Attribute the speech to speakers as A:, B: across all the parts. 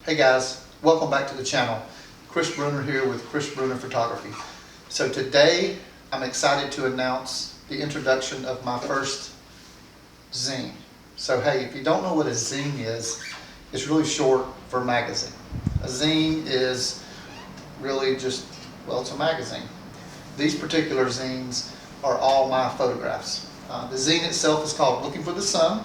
A: Hey guys, welcome back to the channel. Chris Bruner here with Chris Bruner Photography. So today I'm excited to announce the introduction of my first zine. So hey, if you don't know what a zine is, it's really short for magazine. A zine is really just, well, it's a magazine. These particular zines are all my photographs. The zine itself is called Looking for the Sun,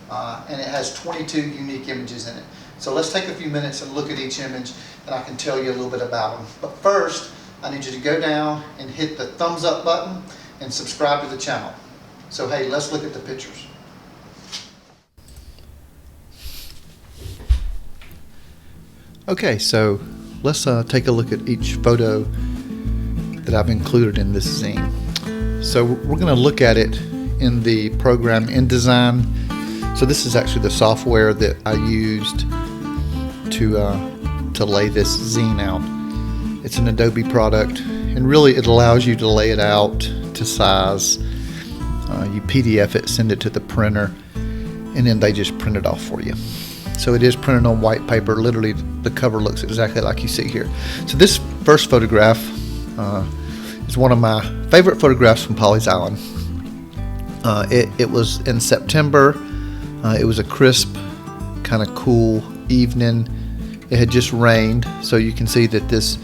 A: and it has 22 unique images in it. So let's take a few minutes and look at each image, and I can tell you a little bit about them. But first, I need you to go down and hit the thumbs up button and subscribe to the channel. So hey, let's look at the pictures. Okay, so let's take a look at each photo that I've included in this zine. So we're going to look at it in the program InDesign. So this is actually the software that I used to lay this zine out. It's an Adobe product, and really it allows you to lay it out to size. You PDF it, send it to the printer, and then they just print it off for you. So it is printed on white paper. Literally, the cover looks exactly like you see here. So this first photograph is one of my favorite photographs from Pawleys Island. It was in September. It was a crisp, kind of cool evening. It had just rained, so you can see that this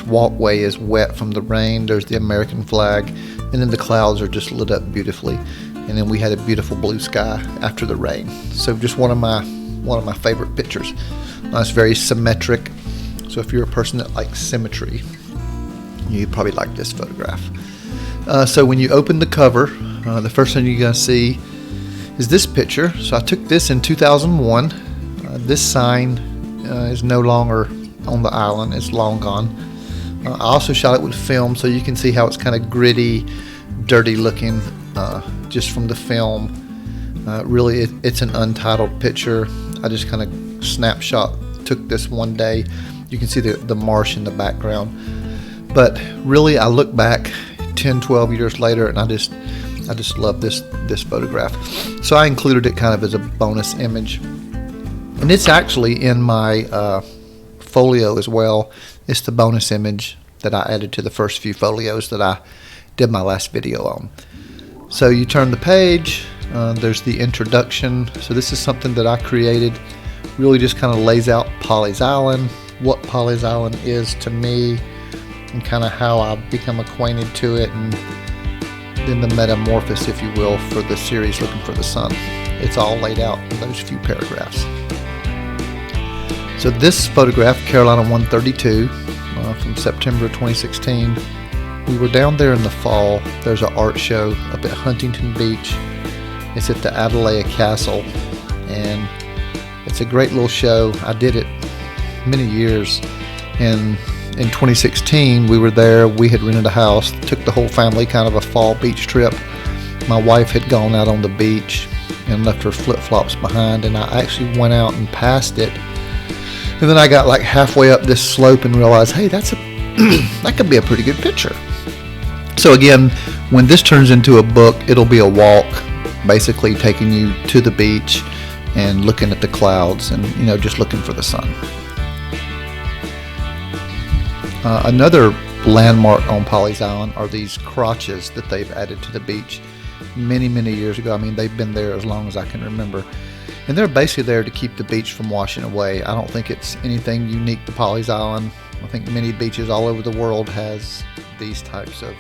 A: walkway is wet from the rain. There's the American flag, and then the clouds are just lit up beautifully. And then we had a beautiful blue sky after the rain. So just one of my favorite pictures. It's very symmetric. So if you're a person that likes symmetry, you probably like this photograph. So when you open the cover, the first thing you're going to see is this picture. So I took this in 2001. This sign is no longer on the island. It's long gone. I also shot it with film, so you can see how it's kind of gritty, dirty looking just from the film. Really, it's an untitled picture. I just kind of took this one day. You can see the marsh in the background. But really, I look back 10, 12 years later, and I just love this photograph. So I included it kind of as a bonus image. And it's actually in my folio as well. It's the bonus image that I added to the first few folios that I did my last video on. So you turn the page, there's the introduction. So this is something that I created. Really just kind of lays out Pawleys Island, what Pawleys Island is to me, and kind of how I've become acquainted to it, and then the metamorphosis, if you will, for the series Looking for the Sun. It's all laid out in those few paragraphs. So this photograph, Carolina 132, from September 2016, we were down there in the fall. There's an art show up at Huntington Beach. It's at the Adelaide Castle, and it's a great little show. I did it many years, and in 2016 we were there. We had rented a house, took the whole family, kind of a fall beach trip. My wife had gone out on the beach and left her flip-flops behind, and I actually went out and passed it, and then I got like halfway up this slope and realized, hey, that could be a pretty good picture. So again, when this turns into a book, it'll be a walk, basically taking you to the beach and looking at the clouds and, just looking for the sun. Another landmark on Pawleys Island are these crotches that they've added to the beach many, many years ago. I mean, they've been there as long as I can remember. And they're basically there to keep the beach from washing away. I don't think it's anything unique to Pawleys Island. I think many beaches all over the world has these types of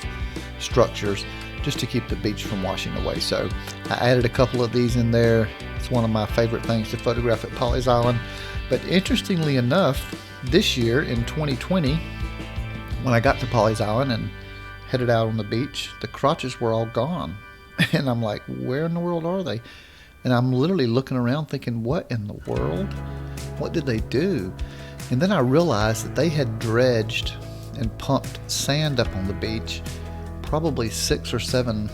A: structures just to keep the beach from washing away. So I added a couple of these in there. It's one of my favorite things to photograph at Pawleys Island. But interestingly enough, this year in 2020, when I got to Pawleys Island and headed out on the beach, the crotches were all gone. And I'm like, where in the world are they? And I'm literally looking around thinking, what in the world? What did they do? And then I realized that they had dredged and pumped sand up on the beach, probably 6 or 7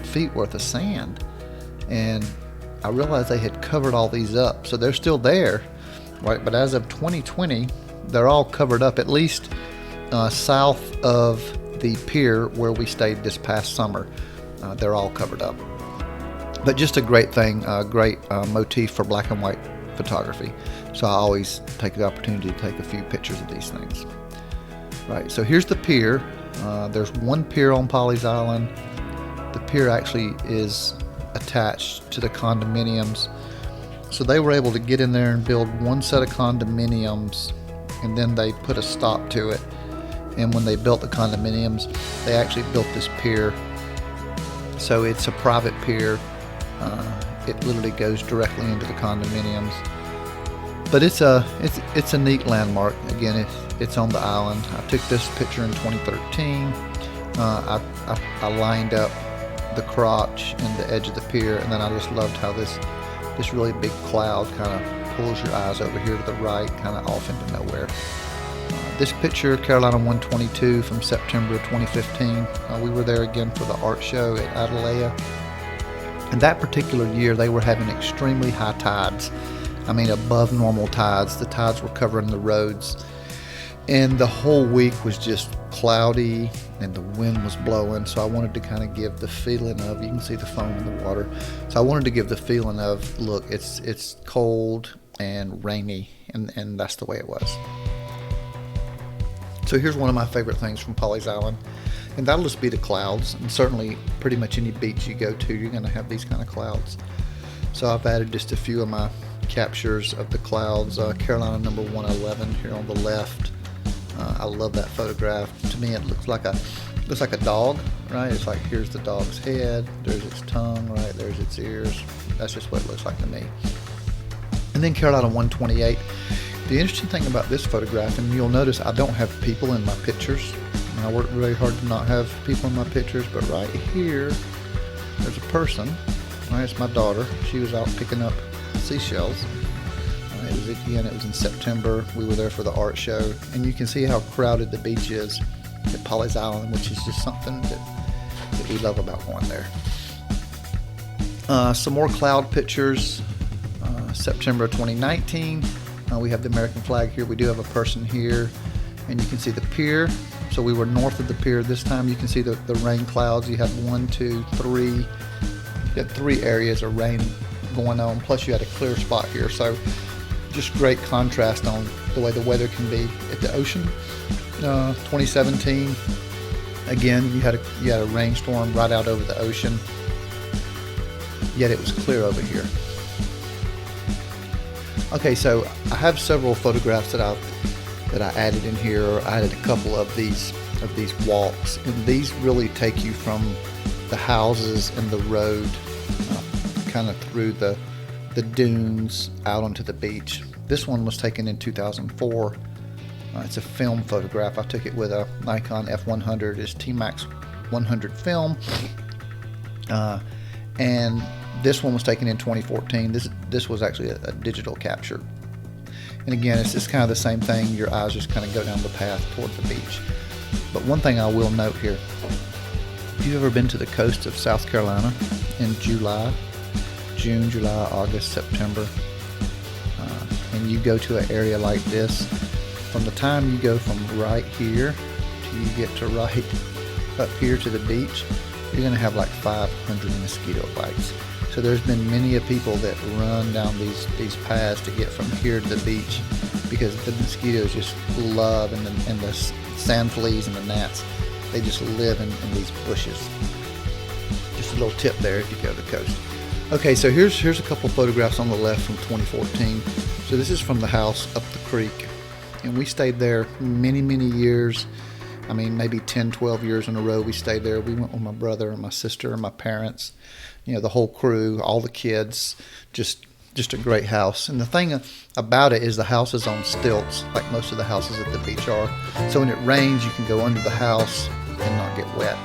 A: feet worth of sand. And I realized they had covered all these up. So they're still there, right? But as of 2020, they're all covered up, at least south of the pier where we stayed this past summer. They're all covered up. But just a great thing, a great motif for black and white photography. So I always take the opportunity to take a few pictures of these things. Right, so here's the pier. There's one pier on Pawleys Island. The pier actually is attached to the condominiums. So they were able to get in there and build one set of condominiums, and then they put a stop to it. And when they built the condominiums, they actually built this pier. So it's a private pier. It literally goes directly into the condominiums. But it's a neat landmark. Again, it's on the island. I took this picture in 2013. I lined up the crotch and the edge of the pier, and then I just loved how this really big cloud kind of pulls your eyes over here to the right, kind of off into nowhere. This picture, Carolina 122 from September of 2015. We were there again for the art show at Atalaya. And that particular year, they were having extremely high tides. I mean, above normal tides. The tides were covering the roads. And the whole week was just cloudy and the wind was blowing. So I wanted to kind of give the feeling of, you can see the foam in the water. So I wanted to give the feeling of, look, it's cold and rainy, and that's the way it was. So here's one of my favorite things from Pawleys Island, and that'll just be the clouds. And certainly pretty much any beach you go to, you're going to have these kind of clouds. So I've added just a few of my captures of the clouds. Carolina number 111 here on the left. I love that photograph. To me, it looks like a dog, right? It's like, here's the dog's head, there's its tongue, right? There's its ears. That's just what it looks like to me. And then Carolina 128. The interesting thing about this photograph, and you'll notice I don't have people in my pictures. And I work really hard to not have people in my pictures, but right here, there's a person. Right, it's my daughter. She was out picking up seashells. It was in September. We were there for the art show, and you can see how crowded the beach is at Pawleys Island, which is just something that we love about going there. Some more cloud pictures. September 2019. We have the American flag here. We do have a person here, and you can see the pier. So we were north of the pier this time. You can see the rain clouds. You had 1, 2, 3. You had 3 areas of rain going on, plus you had a clear spot here. So just great contrast on the way the weather can be at the ocean. 2017, again, you had a rainstorm right out over the ocean, yet it was clear over here. Okay, so I have several photographs that I added in here. I added a couple of these walks, and these really take you from the houses and the road kind of through the dunes out onto the beach. This one was taken in 2004. It's a film photograph. I took it with a Nikon F100. It's T-Max 100 film. And this one was taken in 2014. This was actually a digital capture. And again, it's just kind of the same thing. Your eyes just kind of go down the path toward the beach. But one thing I will note here, if you've ever been to the coast of South Carolina in June, July, August, September, and you go to an area like this, from the time you go from right here till you get to right up here to the beach, you're going to have like 500 mosquito bites. So there's been many of people that run down these paths to get from here to the beach because the mosquitoes just love, and the sand fleas and the gnats, they just live in these bushes. Just a little tip there if you go to the coast. Okay, so here's a couple photographs on the left from 2014. So this is from the house up the creek, and we stayed there many years. I mean, maybe 10, 12 years in a row we stayed there. We went with my brother and my sister and my parents, the whole crew, all the kids, just a great house. And the thing about it is the house is on stilts, like most of the houses at the beach are. So when it rains, you can go under the house and not get wet.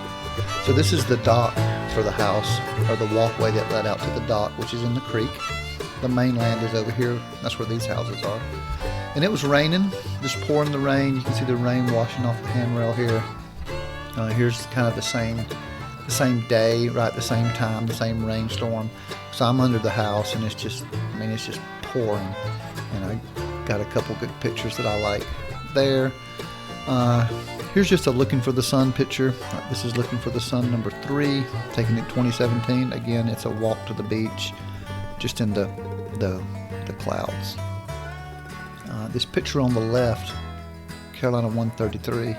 A: So this is the dock for the house, or the walkway that led out to the dock, which is in the creek. The mainland is over here. That's where these houses are. And it was raining, just pouring the rain. You can see the rain washing off the handrail here. Here's kind of the same day, right? The same time, the same rainstorm. So I'm under the house, and it's just pouring. And I got a couple good pictures that I like there. Here's just a looking for the sun picture. This is looking for the sun number 3, taken in 2017. Again, it's a walk to the beach, just in the clouds. This picture on the left, Carolina 133.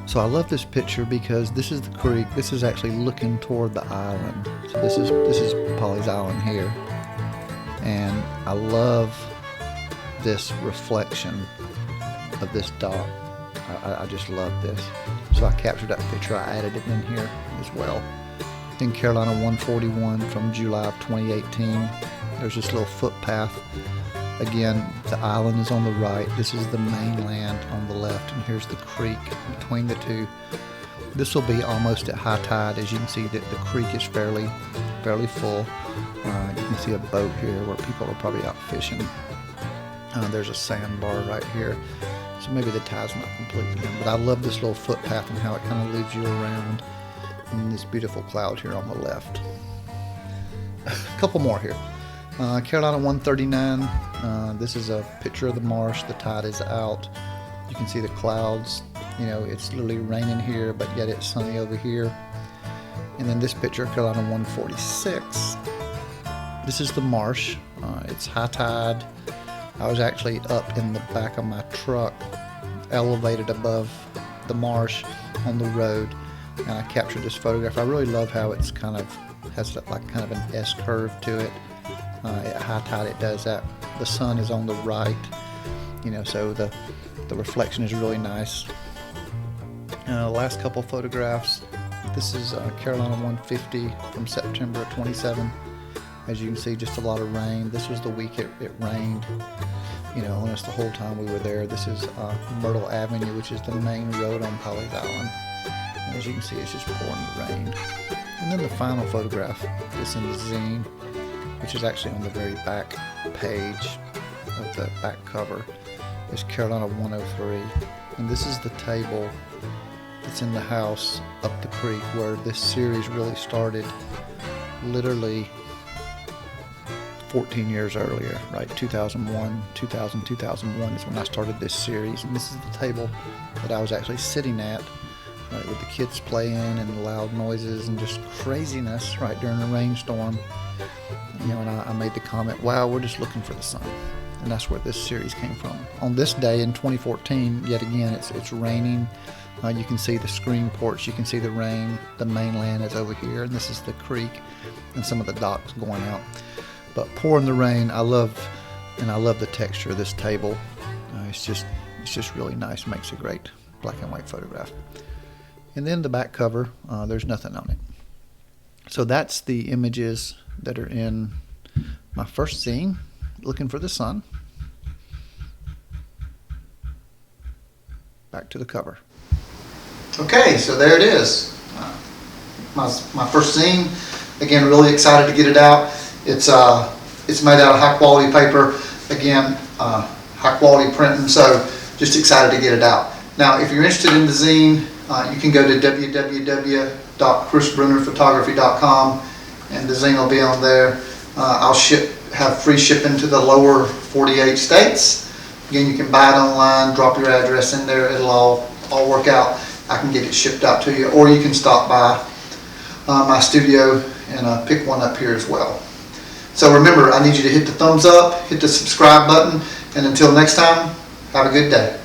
A: So I love this picture because this is the creek. This is actually looking toward the island. So this is Pawleys Island here, and I love this reflection of this dock. I just love this. So I captured that picture. I added it in here as well. In Carolina 141 from July of 2018, there's this little footpath. Again, the island is on the right. This is the mainland on the left, and here's the creek between the two. This will be almost at high tide. As you can see, that the creek is fairly full. You can see a boat here where people are probably out fishing. There's a sandbar right here, so maybe the tide's not completely in. But I love this little footpath and how it kind of leads you around, and this beautiful cloud here on the left. A couple more here. Carolina 139, this is a picture of the marsh. The tide is out. You can see the clouds. You know, it's literally raining here, but yet it's sunny over here. And then this picture, Carolina 146. This is the marsh. It's high tide. I was actually up in the back of my truck, elevated above the marsh on the road, and I captured this photograph. I really love how it's kind of has like kind of an S curve to it. At high tide it does that. The sun is on the right, you know, so the reflection is really nice. Last couple photographs. This is Carolina 150 from September of 27. As you can see, just a lot of rain. This was the week it rained, you know, almost the whole time we were there. This is Myrtle Avenue, which is the main road on Pawleys Island. And as you can see, it's just pouring the rain. And then the final photograph is in the zine, which is actually on the very back page of the back cover, is Carolina 103. And this is the table that's in the house up the creek where this series really started, literally 14 years earlier, right? 2001 is when I started this series. And this is the table that I was actually sitting at, right, with the kids playing and loud noises and just craziness right during a rainstorm. You know, and I made the comment, wow, we're just looking for the sun. And that's where this series came from. On this day in 2014, yet again, it's raining. You can see the screen porch, you can see the rain. The mainland is over here, and this is the creek and some of the docks going out. But pouring the rain, I love the texture of this table. It's just really nice. Makes a great black and white photograph. And then the back cover, there's nothing on it. So that's the images that are in my first zine, Looking for the Sun. Back to the cover. Okay, so there it is. My first zine. Again, really excited to get it out. It's made out of high quality paper. Again, high quality printing. So just excited to get it out. Now, if you're interested in the zine, you can go to www.chrisbrunerphotography.com, and the zine will be on there. I'll have free shipping to the lower 48 states. Again, you can buy it online, drop your address in there. It'll all work out. I can get it shipped out to you, or you can stop by my studio and pick one up here as well. So remember, I need you to hit the thumbs up, hit the subscribe button, and until next time, have a good day.